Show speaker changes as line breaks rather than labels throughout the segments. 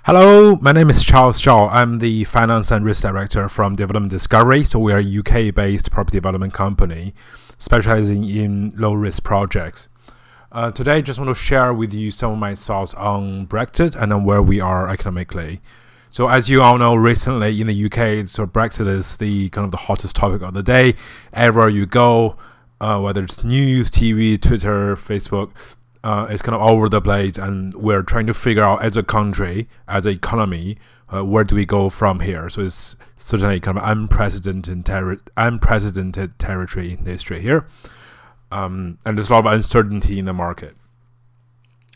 Hello, my name is Zhao. I'm the Finance and Risk Director from Development Discovery. So we are a UK-based property development company specializing in low-risk projects. Today, I just want to share with you some of my thoughts on Brexit and on where we are economically. So as you all know, recently in the UK, so Brexit is the kind of the hottest topic of the day. Everywhere you go, whether it's news, TV, Twitter, Facebook, it's kind of all over the place, and we're trying to figure out as a country, as an economy, where do we go from here? So it's certainly kind of unprecedented territory in history here, and there's a lot of uncertainty in the market.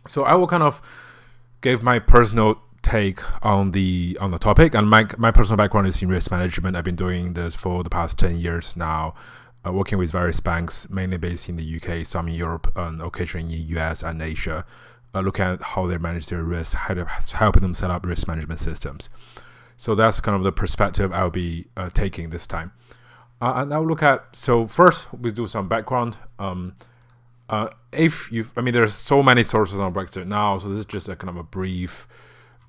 So I will kind of give my personal take on the topic, and my personal background is in risk management. I've been doing this for the past 10 years now. Working with various banks, mainly based in the UK, some in Europe, and occasionally in US and Asia, looking at how they manage their risks, helping them set up risk management systems. So that's kind of the perspective I'll be taking this time. And I'll look at, so first we do some background. There's so many sources on Brexit now, so this is just a kind of a brief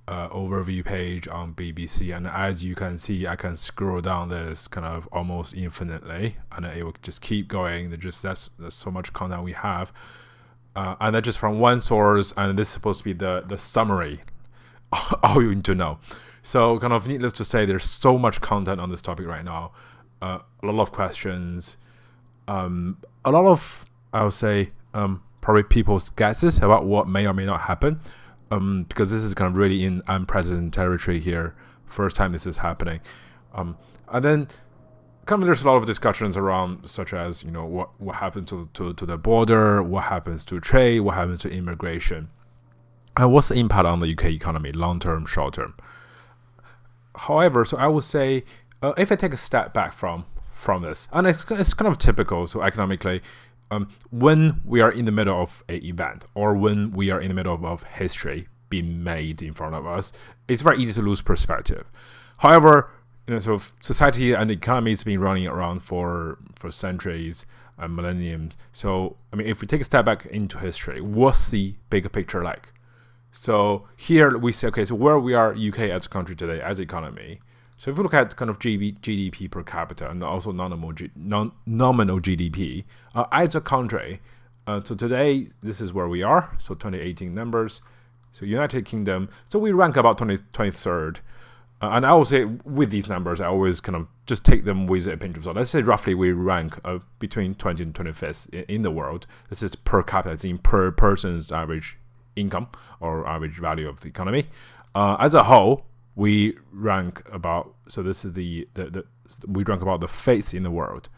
overview page on BBC, and as you can see, I can scroll down this kind of almost infinitely, and it will just keep going. That's so much content we have, and that's just from one source, and this is supposed to be the summary, all you need to know. So kind of needless to say, there's so much content on this topic right now, a lot of questions, a lot of, I would say, probably people's guesses about what may or may not happen. Because this is kind of really in unprecedented territory here. First time this is happening. And then kind of there's a lot of discussions around, such as, what happens to the border, what happens to trade, what happens to immigration, and what's the impact on the UK economy, long term, short term. However, so I would say, if I take a step back from this, and it's kind of typical, so economically, when we are in the middle of an event, or when we are in the middle of history being made in front of us, it's very easy to lose perspective. However, sort of society and the economy has been running around for centuries and millenniums. So, if we take a step back into history, what's the bigger picture like? So here we say, okay, so where we are, UK as a country today, as an economy. So if we look at kind of GDP per capita and also nominal GDP, as a country, so today this is where we are. So 2018 numbers. So United Kingdom. So we rank about 23rd. And I will say with these numbers, I always kind of just take them with a pinch of salt. Let's say roughly we rank between 20 and 25th in the world. This is per capita, it's in per person's average income or average value of the economy. As a whole, we rank about, so this is we rank about the fifth in the world.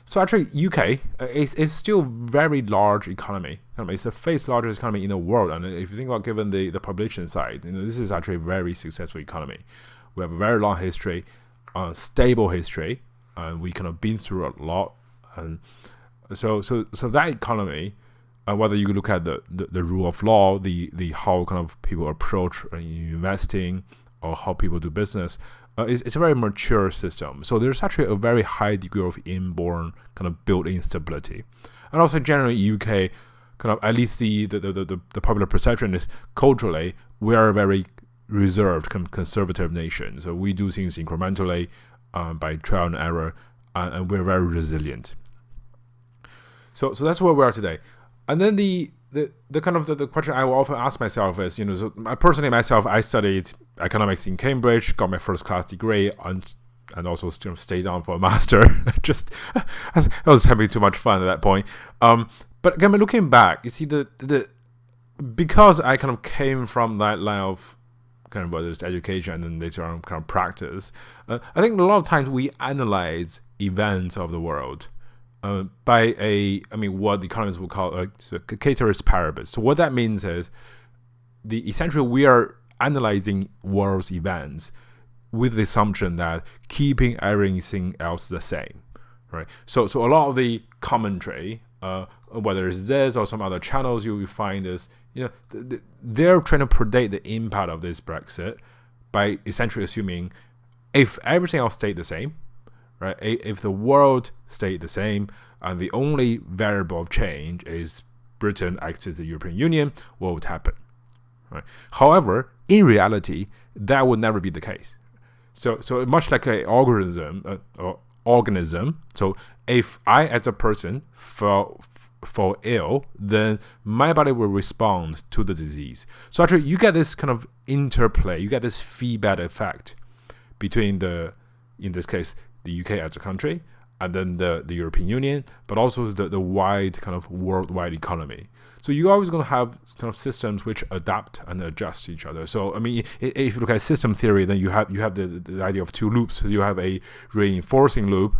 So actually, UK is still very large economy. It's the fifth largest economy in the world, and if you think about given the population side, this is actually a very successful economy. We have a very long history, stable history, and we kind of been through a lot, and so that economy. Whether you look at the rule of law, the how kind of people approach investing, or how people do business, it's a very mature system. So there's actually a very high degree of inborn kind of built-in stability, and also generally UK kind of, at least the popular perception is culturally we are a very reserved, conservative nation. So we do things incrementally, by trial and error, and we're very resilient. So that's where we are today. And then the kind of the question I will often ask myself is, so I studied economics in Cambridge, got my first class degree, and also stayed on for a master. I was having too much fun at that point. But again, looking back, you see because I kind of came from that line of kind of whether it's education and then later on kind of practice, I think a lot of times we analyze events of the world by what the economists will call a ceteris paribus. So what that means is essentially we are analyzing world's events with the assumption that keeping everything else the same, right? So a lot of the commentary, whether it's this or some other channels, you will find is, they're trying to predict the impact of this Brexit by essentially assuming if everything else stayed the same, right? If the world stayed the same and the only variable of change is Britain exits the European Union, what would happen? right? However, in reality, that would never be the case. So much like an organism. So if I, as a person, fall ill, then my body will respond to the disease. So actually, you get this kind of interplay. You get this feedback effect between in this case, the UK as a country, and then the European Union, but also the wide kind of worldwide economy. So you're always going to have kind of systems which adapt and adjust to each other. So I mean, if you look at system theory, then you have the idea of two loops. So you have a reinforcing loop,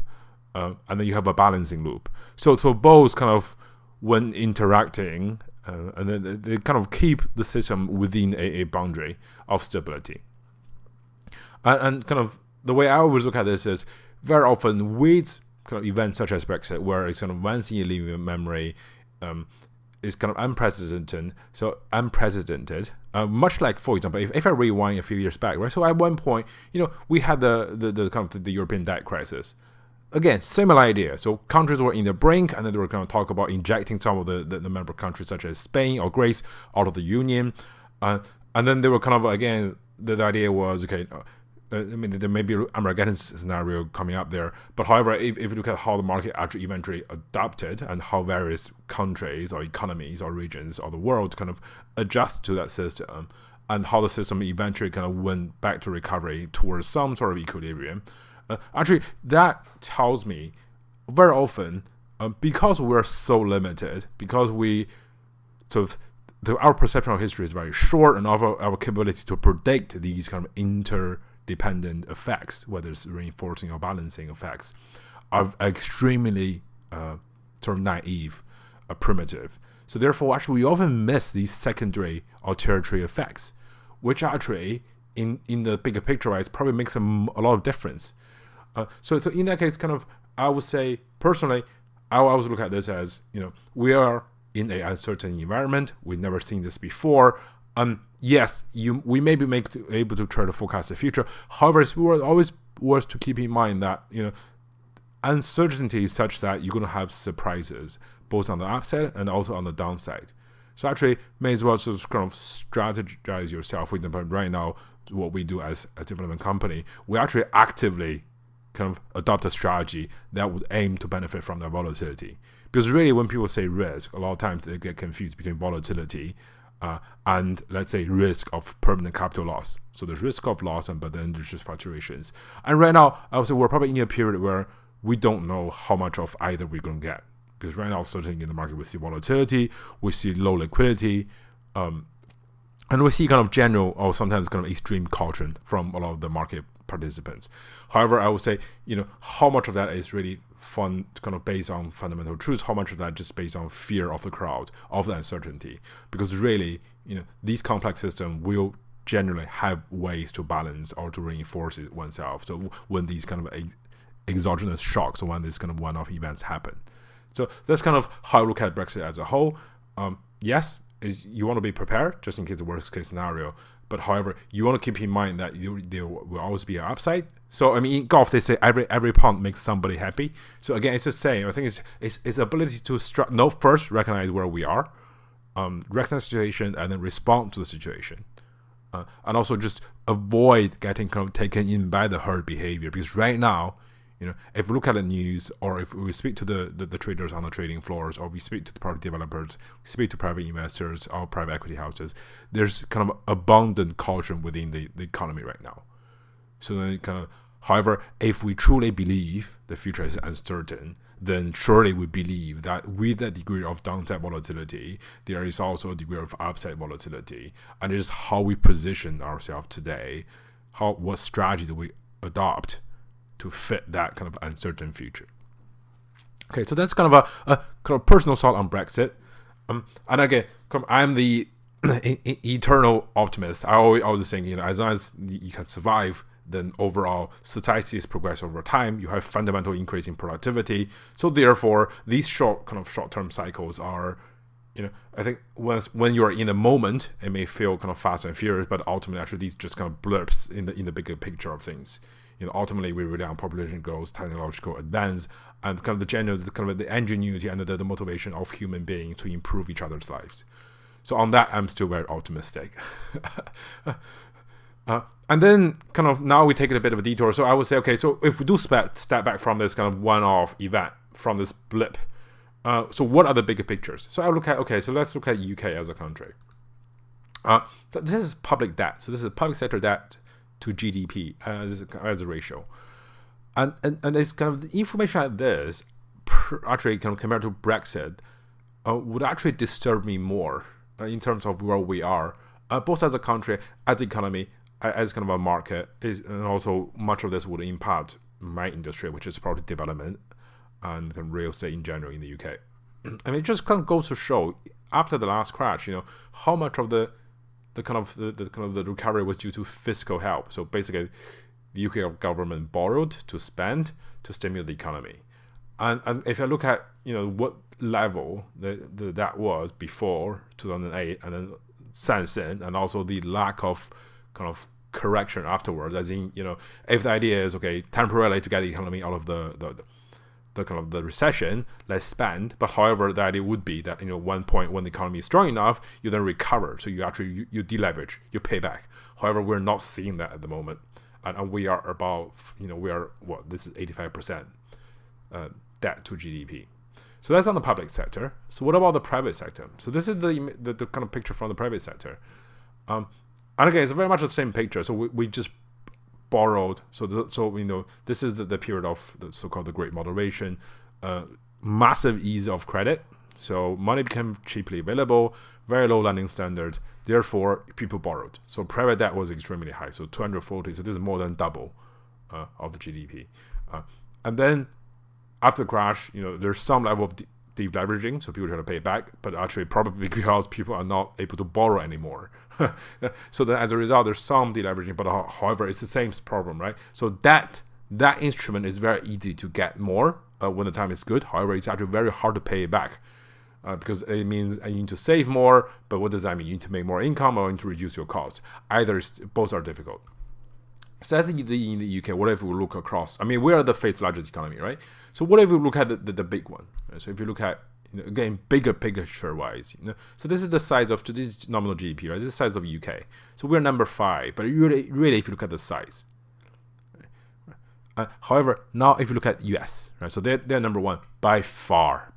and then you have a balancing loop. So both kind of when interacting, and then they kind of keep the system within a boundary of stability. And kind of the way I always look at this is very often with kind of events such as Brexit, where it's kind of once in a living memory, is kind of unprecedented. So unprecedented, much like, for example, if I rewind a few years back, right? So at one point, we had the kind of the European debt crisis. Again, similar idea. So countries were in the brink, and then they were going to talk about injecting some of the member countries, such as Spain or Greece, out of the union, and then they were kind of, again, the idea was, okay. I mean, there may be Armageddon scenario coming up there, but however, if you look at how the market actually eventually adapted and how various countries or economies or regions of the world kind of adjust to that system, and how the system eventually kind of went back to recovery towards some sort of equilibrium, actually that tells me very often, because we're so limited, because our perception of history is very short, and our capability to predict these kind of interdependent effects, whether it's reinforcing or balancing effects, are extremely sort of naive, primitive. So therefore, actually, we often miss these secondary or tertiary effects, which actually, in the bigger picture, right, probably makes a lot of difference. So in that case, kind of, I would say personally, I always look at this as, we are in an uncertain environment. We've never seen this before. Yes, we may be able to try to forecast the future. However, it's always worth to keep in mind that uncertainty is such that you're going to have surprises both on the upside and also on the downside. So actually, may as well just kind of strategize yourself. For example, right now, what we do as a development company, we actually actively kind of adopt a strategy that would aim to benefit from the volatility. Because really, when people say risk, a lot of times they get confused between volatility and, let's say, risk of permanent capital loss. So there's risk of loss, but then there's just fluctuations. And right now, I would say we're probably in a period where we don't know how much of either we're going to get. Because right now, certainly in the market, we see volatility, we see low liquidity, and we see kind of general or sometimes kind of extreme caution from a lot of the market participants. However, I would say, how much of that is really kind of based on fundamental truths, how much of that just based on fear of the crowd, of the uncertainty. Because really, these complex systems will generally have ways to balance or to reinforce it oneself. So when these kind of exogenous shocks or when these kind of one-off events happen. So that's kind of how I look at Brexit as a whole. Yes, you want to be prepared just in case the worst case scenario. But however, you want to keep in mind that there will always be an upside. So I mean, in golf they say every punt makes somebody happy. So again, it's the same. I think it's ability to first recognize where we are, recognize the situation, and then respond to the situation, and also just avoid getting kind of taken in by the herd behavior. Because right now, if we look at the news, or if we speak to the traders on the trading floors, or we speak to the property developers, we speak to private investors or private equity houses, there's kind of abundant caution within the economy right now. So then however, if we truly believe the future is uncertain, then surely we believe that with that degree of downside volatility, there is also a degree of upside volatility. And it is how we position ourselves today, what strategy do we adopt to fit that kind of uncertain future. Okay, so that's kind of a kind of personal thought on Brexit. And again, I'm the eternal optimist. I always think, as long as you can survive, then overall society is progress over time. You have fundamental increase in productivity. So therefore, these short-term cycles are, I think when you're in a moment, it may feel kind of fast and furious, but ultimately, actually, these just kind of blips in the bigger picture of things. Ultimately, we rely on population growth, technological advance, and kind of the ingenuity and the motivation of human beings to improve each other's lives. So on that, I'm still very optimistic. And then kind of now we take it a bit of a detour. So I would say, okay, so if we do step back from this kind of one-off event, from this blip, so what are the bigger pictures? So I look at, okay, so let's look at UK as a country. This is public debt. So this is public sector debt to GDP as a ratio. And it's kind of the information like this, actually kind of compared to Brexit, would actually disturb me more in terms of where we are, both as a country, as an economy, as kind of a market, and also much of this would impact my industry, which is property development and kind of real estate in general in the UK. I mean, it just kind of goes to show after the last crash, how much of the recovery was due to fiscal help. So basically, the UK government borrowed to spend to stimulate the economy, and if I look at what level that was before 2008, and then since then, and also the lack of kind of correction afterwards, as in if the idea is okay temporarily to get the economy out of the kind of the recession, let's spend. But however, the idea would be that one point when the economy is strong enough, you then recover. So you actually you deleverage, you pay back. However, we're not seeing that at the moment, and we are about this is 85% debt to GDP. So that's on the public sector. So what about the private sector? So this is the kind of picture from the private sector. And again, it's very much the same picture. So we just borrowed. So this is the period of the so-called the Great Moderation, massive ease of credit. So money became cheaply available, very low lending standards. Therefore, people borrowed. So private debt was extremely high. So 240. So this is more than double of the GDP. And then after the crash, there's some level of deleveraging, so people try to pay it back, but actually probably because people are not able to borrow anymore. So then as a result, there's some deleveraging, but however, it's the same problem, right? So that instrument is very easy to get more when the time is good. However, it's actually very hard to pay it back because it means you need to save more, but what does that mean? You need to make more income or you need to reduce your costs. Both are difficult. So I think in the UK, what if we look across? I mean, we are the fifth largest economy, right? So what if we look at the big one? Right? So if you look at, again, bigger picture-wise, so this is the size of, this is nominal GDP, right? This is the size of UK. So we're number 5, but really, if you look at the size. Right? However, now if you look at US, right? So they're number 1 by far.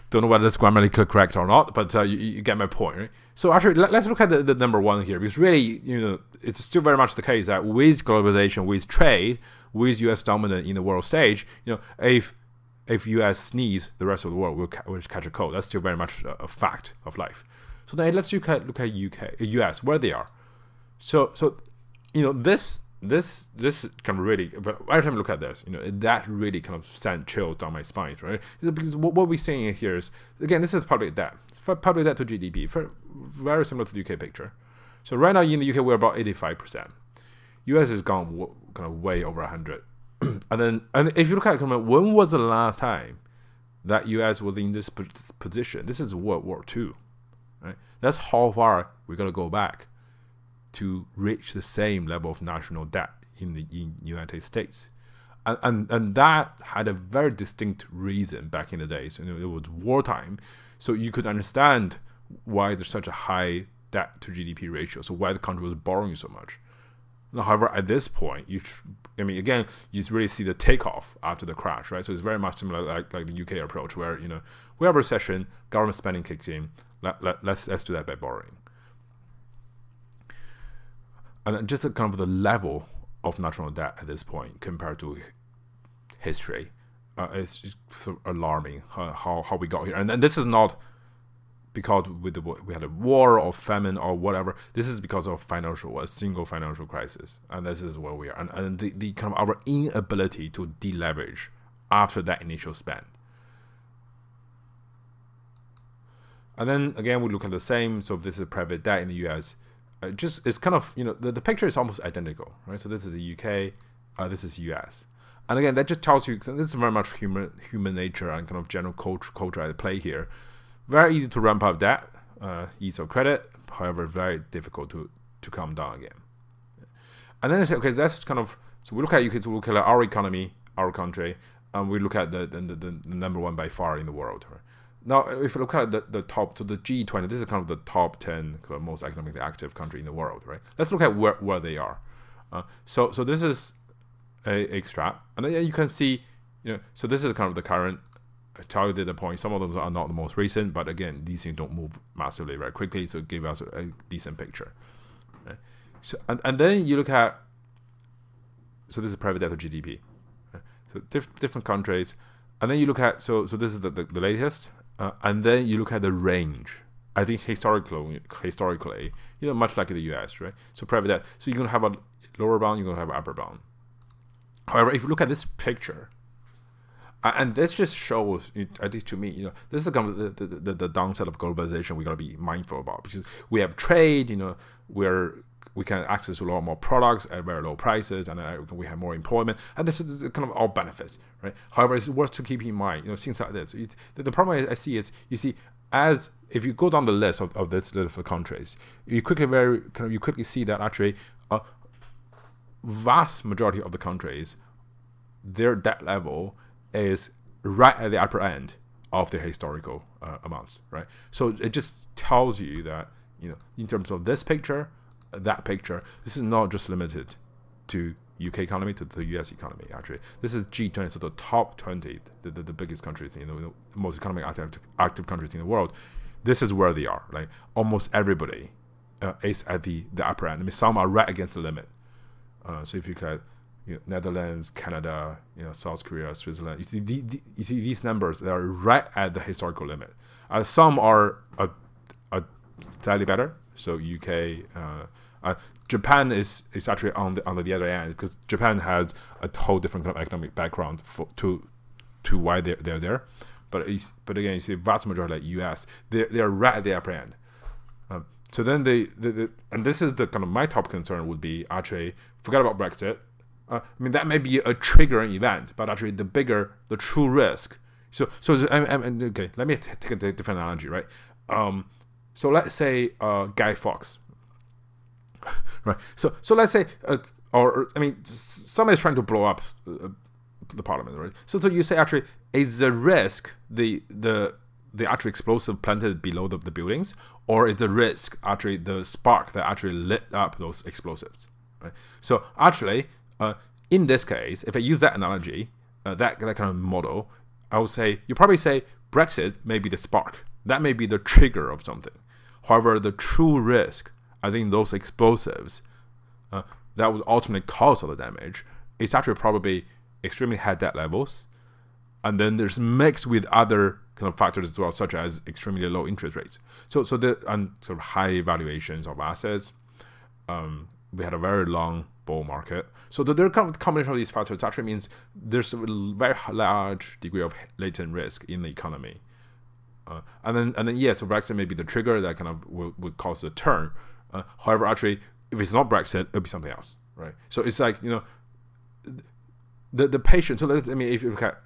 Don't know whether that's grammatically correct or not, but you get my point, right? So actually, let's look at the number 1 here, because really, it's still very much the case that with globalization, with trade, with US dominant in the world stage, if US sneeze, the rest of the world will catch a cold. That's still very much a fact of life. So then let's look at US, where they are. So this kind of really, but every time I look at this, that really kind of sent chills down my spine, right? Because what we're seeing here is, again, this is public debt. Public debt to GDP, very similar to the UK picture. So right now in the UK, we're about 85%. US has gone kind of way over 100. and if you look at when was the last time that US was in this position? This is World War II, right? That's how far we're going to go back to reach the same level of national debt in the United States. And that had a very distinct reason back in the days. It was wartime. So you could understand why there's such a high debt to GDP ratio. So why the country was borrowing so much. However, at this point, you just really see the takeoff after the crash, right? So it's very much similar like the UK approach where, we have a recession, government spending kicks in, let's do that by borrowing. And just kind of the level of national debt at this point compared to history, it's just sort of alarming how we got here. And this is not because we had a war or famine or whatever. This is because of a single financial crisis, and this is where we are. And the kind of our inability to deleverage after that initial spend. And then again, we look at the same. So this is private debt in the US. It's kind of, the picture is almost identical, right? So this is the UK, this is US. And again, that just tells you, this is very much human nature and kind of general culture at play here. Very easy to ramp up debt, ease of credit, however, very difficult to come down again. And then I say, okay, that's kind of, so we look at UK, to look at our economy, our country. we look at the number one by far in the world. Right? Now, if you look at the top, so the G20, this is kind of the top 10 most economically active country in the world, right? Let's look at where they are. So this is a graph, and then you can see, so this is kind of the current targeted point. Some of them are not the most recent, but again, these things don't move massively very quickly, so it gives us a decent picture. Right? So and then you look at, so this is private debt to GDP. Right? So different countries, and then you look at, so this is the latest, and then you look at the range. I think historically, much like in the US, right? So private debt, so you're gonna have a lower bound, you're gonna have an upper bound. However, if you look at this picture, and this just shows, at least to me, this is kind of the downside of globalization we got to be mindful about, because we have trade, where we can access to a lot more products at very low prices, and we have more employment, and this is kind of all benefits, right? However, it's worth to keep in mind, things like this. The problem I see is, as if you go down the list of this list of countries, you quickly see that actually a vast majority of the countries, their debt level is right at the upper end of their historical amounts, right? So it just tells you that, in terms of this picture, that picture, this is not just limited to UK economy, to the US economy, actually. This is G20, so the top 20, the biggest countries, the most economically active countries in the world. This is where they are. Like almost everybody is at the upper end. I mean, some are right against the limit. So if you look at Netherlands, Canada, South Korea, Switzerland, you see these numbers that are right at the historical limit. Some are slightly better. So UK, Japan is actually on the other end, because Japan has a whole different kind of economic background to why they're there. But again, you see the vast majority like US, they're right at the upper end. So then and this is the kind of my top concern would be actually forget about Brexit. I mean, that may be a triggering event, but actually the true risk. So okay, let me take a different analogy, right? So let's say Guy Fawkes, right? So let's say, somebody is trying to blow up the parliament, right? So you say actually, is the risk the actual explosive planted below the buildings, or is the risk actually the spark that actually lit up those explosives, right? So actually, in this case, if I use that analogy, that kind of model, I would say, you probably say Brexit may be the spark. That may be the trigger of something. However, the true risk, I think those explosives that would ultimately cause all the damage, it's actually probably extremely high debt levels. And then there's mixed with other kind of factors as well, such as extremely low interest rates. And sort of high valuations of assets. We had a very long bull market. So the combination of these factors actually means there's a very large degree of latent risk in the economy. And then so Brexit may be the trigger that kind of would cause the turn. However, actually, if it's not Brexit, it'll be something else, right? So it's like, the patient. So if you look at,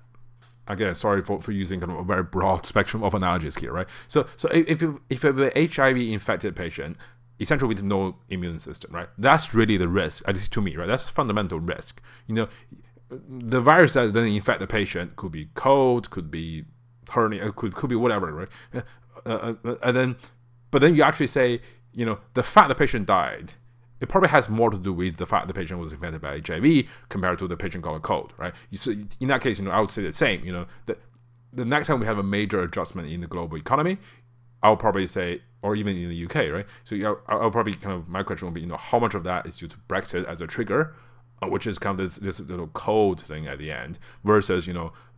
again, sorry for using kind of a very broad spectrum of analogies here, right? So if you have an HIV infected patient, essentially with no immune system, right? That's really the risk, at least to me, right? That's a fundamental risk. The virus that then infect the patient could be cold, could be hernia, could be whatever, right? But then you actually say, the fact the patient died, it probably has more to do with the fact the patient was infected by HIV compared to the patient got a cold, right? So in that case, I would say the same. That the next time we have a major adjustment in the global economy, I'll probably say, or even in the UK, right? So I'll probably my question will be, how much of that is due to Brexit as a trigger, which is kind of this little cold thing at the end, versus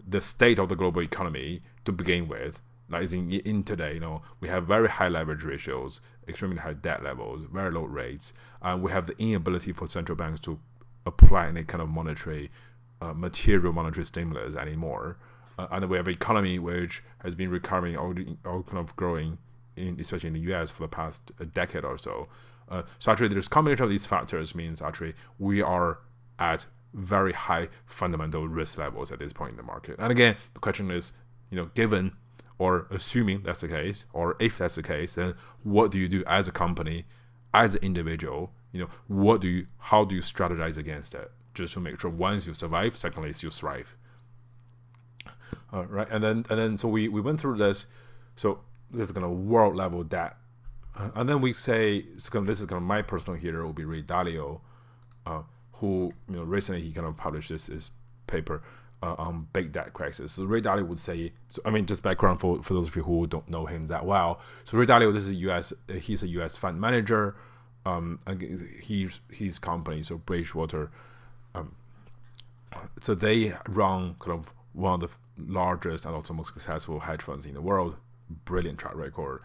the state of the global economy to begin with. Like in today, we have very high leverage ratios, extremely high debt levels, very low rates, and we have the inability for central banks to apply any kind of material monetary stimulus anymore. And we have an economy which has been recovering or kind of growing, especially in the US, for the past decade or so. So actually, there's combination of these factors means actually we are at very high fundamental risk levels at this point in the market. And again, the question is, given or assuming that's the case, or if that's the case, then what do you do as a company, as an individual? How do you strategize against it, just to make sure once you survive, secondly, you thrive. Right, and then so we went through this. So this is kind of world level debt, and then we say this is kind of my personal hero will be Ray Dalio, who recently he kind of published this paper on big debt crisis. So Ray Dalio would say, so I mean, just background for those of you who don't know him that well. So Ray Dalio, he's a U.S. fund manager. And his company, so Bridgewater, so they run kind of one of the largest and also most successful hedge funds in the world. Brilliant track record,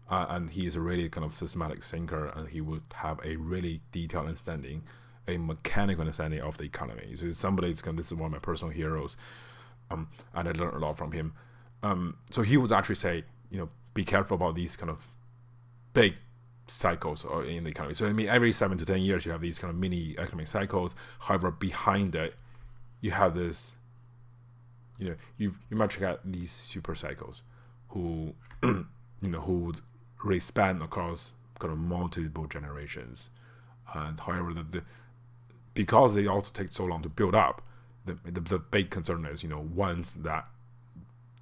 and he is a really kind of systematic thinker, and he would have a really detailed understanding, a mechanical understanding of the economy. So somebody's this is one of my personal heroes, and I learned a lot from him. So he would actually say, be careful about these kind of big cycles in the economy. So I mean, every 7 to 10 years you have these kind of mini economic cycles. However, behind it, you have this, you might check out these super cycles, who who would really span across kind of multiple generations. And however, because they also take so long to build up, the big concern is, once that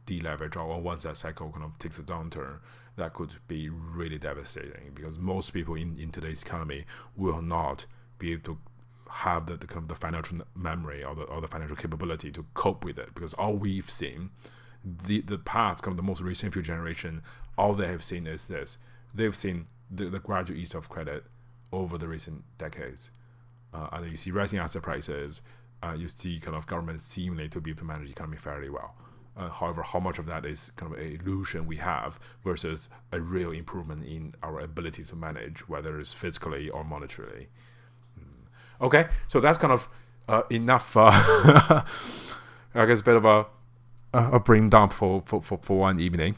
deleverage or once that cycle kind of takes a downturn, that could be really devastating, because most people in today's economy will not be able to have the kind of the financial memory or the financial capability to cope with it, because all we've seen, the past, kind of the most recent few generation, all they have seen is this. They've seen the gradual ease of credit over the recent decades, and you see rising asset prices. You see kind of governments seemingly to be able to manage the economy fairly well. However, how much of that is kind of an illusion we have versus a real improvement in our ability to manage, whether it's fiscally or monetarily. Okay, so that's kind of enough. I guess a bit of a brain dump for one evening.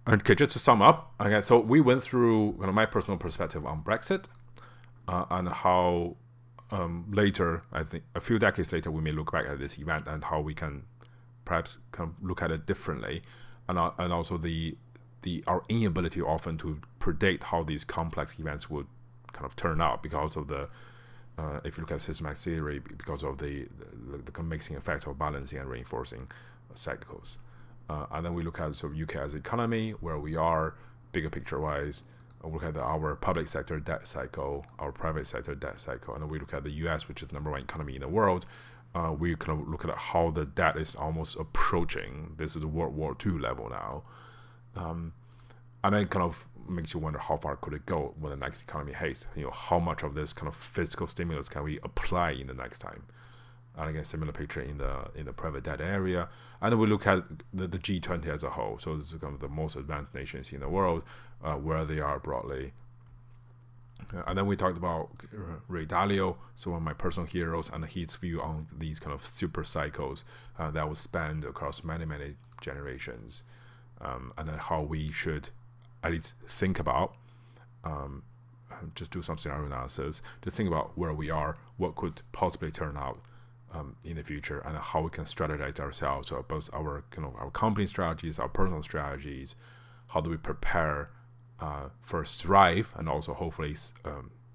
Okay, just to sum up, okay, so we went through kind of my personal perspective on Brexit, and how later, I think a few decades later, we may look back at this event and how we can perhaps kind of look at it differently, and also our inability often to predict how these complex events would kind of turn out because of the if you look at systematic theory, because of the mixing effects of balancing and reinforcing cycles. And then we look at sort of UK as an economy, where we are bigger picture wise. We look at our public sector debt cycle, our private sector debt cycle, and then we look at the US, which is the number one economy in the world. We kind of look at how the debt is almost approaching. This is a World War II level now. And then kind of makes you wonder, how far could it go when the next economy hits? How much of this kind of fiscal stimulus can we apply in the next time? And again, similar picture in the private debt area. And then we look at the G20 as a whole. So this is kind of the most advanced nations in the world, where they are broadly. And then we talked about Ray Dalio, so one of my personal heroes, and his view on these kind of super cycles that will span across many, many generations. And then how we should at least think about, just do some scenario analysis, to think about where we are, what could possibly turn out in the future, and how we can strategize ourselves, so both our company strategies, our personal strategies. How do we prepare for thrive, and also hopefully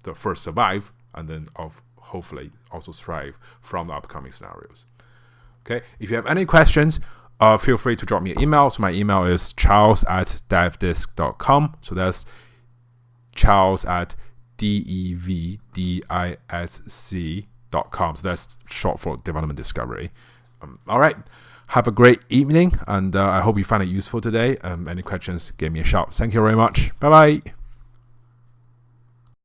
the first survive, and then hopefully also thrive from the upcoming scenarios. Okay, if you have any questions, feel free to drop me an email. So my email is charles@devdisc.com. So that's charles@devdisc.com. So that's short for development discovery. All right. Have a great evening, and I hope you find it useful today. Any questions, give me a shout. Thank you very much. Bye-bye.